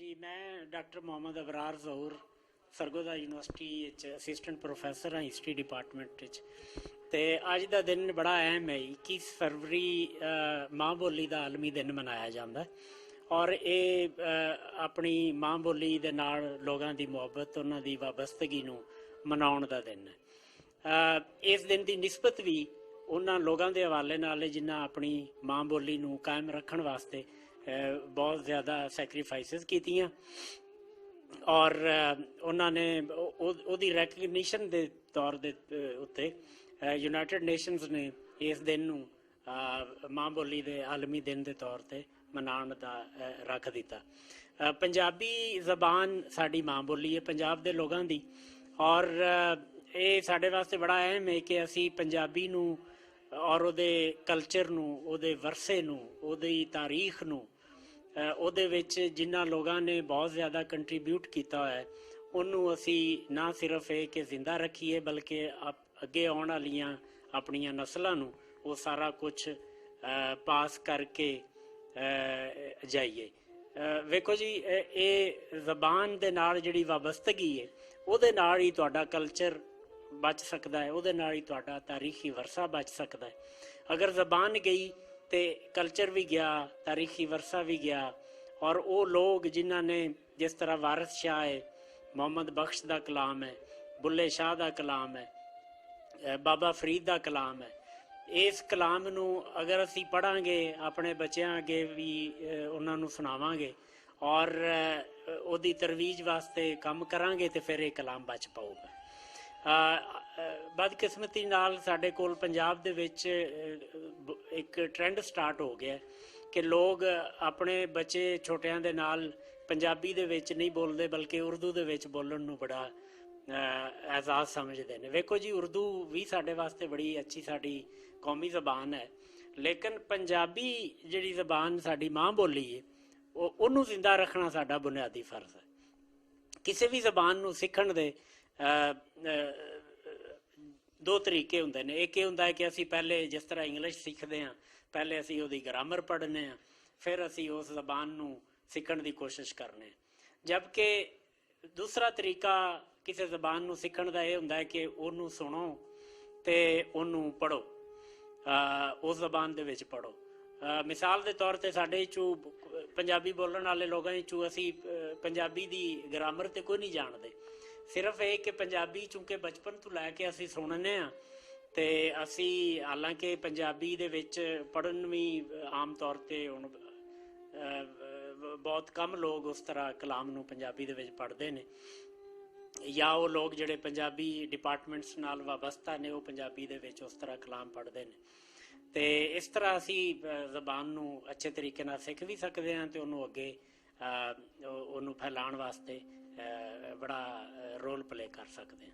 जी मैं डॉक्टर मोहम्मद अबरार ज़हूर Sargodha university assistant professor हाँ history department ते अज का दिन बड़ा अहम है। 21 फरवरी माँ बोली का आलमी दिन मनाया जाता है और ये अपनी माँ बोली दे नाल लोगों की मुहब्बत उन्हों की वाबस्तगी मनाउण का दिन है। इस दिन की निस्बत भी उन्होंने लोगों के हवाले नाल है जिन्हें अपनी माँ बोली कायम रखने वास्ते बहुत ज़्यादा सैक्रीफाइसिस कीतियां और उन्होंने उहदी रैकगनीशन के तौर के उत्ते यूनाइटेड नेशनस ने इस दिन माँ बोली के आलमी दिन के तौर पर मनाउण का रख दिता। पंजाबी जबान साड़ी माँ बोली है पंजाब के लोगों की और ये साढ़े वास्ते बड़ा अहम है कि असी पंजाबी नू और उहदे कल्चर नू उहदे वरसे नू उहदी तारीख नू ਉਹਦੇ ਵਿੱਚ ਜਿਨ੍ਹਾਂ ਲੋਕਾਂ ਨੇ ਬਹੁਤ ਜ਼ਿਆਦਾ ਕੰਟਰੀਬਿਊਟ ਕੀਤਾ ਹੈ ਉਹਨੂੰ ਅਸੀਂ ਨਾ ਸਿਰਫ ਇਹ ਕਿ ਜ਼ਿੰਦਾ ਰੱਖੀਏ ਬਲਕਿ ਅੱਗੇ ਆਉਣ ਵਾਲੀਆਂ ਆਪਣੀਆਂ ਨਸਲਾਂ ਨੂੰ ਉਹ ਸਾਰਾ ਕੁਝ ਪਾਸ ਕਰਕੇ ਜਾਈਏ। ਵੇਖੋ ਜੀ ਇਹ ਜ਼ਬਾਨ ਦੇ ਨਾਲ ਜਿਹੜੀ ਵਾਬਸਤਗੀ ਹੈ ਉਹਦੇ ਨਾਲ ਹੀ ਤੁਹਾਡਾ ਕਲਚਰ ਬਚ ਸਕਦਾ ਹੈ, ਉਹਦੇ ਨਾਲ ਹੀ ਤੁਹਾਡਾ ਤਾਰੀਖੀ ਵਰਸਾ ਬਚ ਸਕਦਾ ਹੈ। ਅਗਰ ਜ਼ਬਾਨ ਗਈ तो कल्चर भी गया, तारीखी वरसा भी गया और वो लोग जिन्हों ने जिस तरह वारिस शाह है, मोहम्मद बख्श का कलाम है, बुल्ले शाह का कलाम है, बाबा फरीद का कलाम है, इस कलाम नू अगर असी पढ़ांगे अपने बच्चों अगे भी उन्होंने सुनावांगे और उहदी तरवीज वास्ते काम करांगे तो फिर ये कलाम बच पाऊगा। बदकिस्मती नाल साडे कोल पंजाब दे विच एक ट्रेंड स्टार्ट हो गया कि लोग अपने बच्चे छोटियां दे नाल पंजाबी दे विच नहीं बोलते बल्कि उर्दू दे विच बोलण नूं बड़ा एहसास समझते हैं। वेखो जी उर्दू भी साडे वास्ते बड़ी अच्छी साडी कौमी ज़बान है लेकिन पंजाबी जिहड़ी ज़बान साडी माँ बोली है उहनूं जिंदा रखना साडा बुनियादी फर्ज है। किसी भी ज़बान नूं सीखण दे दो तरीके होंदे ने। एक ये होंदा है कि असी पहले जिस तरह इंग्लिश सीखते हैं पहले असी उहदी ग्रामर पढ़ने हैं फिर असी उस ज़बान नूं सीखण दी कोशिश करने। जबकि दूसरा तरीका किसी ज़बान नूं सीखण दा ये हुंदा है कि उहनूं सुनो ते उहनूं पढ़ो, उस ज़बान दे विच पढ़ो। मिसाल के तौर पर साडे चू पंजाबी बोलण वाले लोगों चू असी पंजाबी दी ग्रामर तो कोई नहीं जानते। सिर्फ ये कि पंजाबी चूँकि बचपन तो लैके असी सुनने हाँ तो असी हालांकि पंजाबी दे विच पढ़न भी आम तौर पर हुण बहुत कम लोग उस तरह कलाम नूं पंजाबी दे विच पढ़ते हैं या वो लोग जिहड़े पंजाबी डिपार्टमेंट्स नाल वाबस्ता ने वो पंजाबी दे विच उस तरह कलाम पढ़ते हैं। तो इस तरह असी ज़बान नूं अच्छे तरीके नाल सीख भी सकते हैं तो उन्होंने अगे उन्होंने फैलाण वास्ते बड़ा रोल प्ले कर सकते हैं।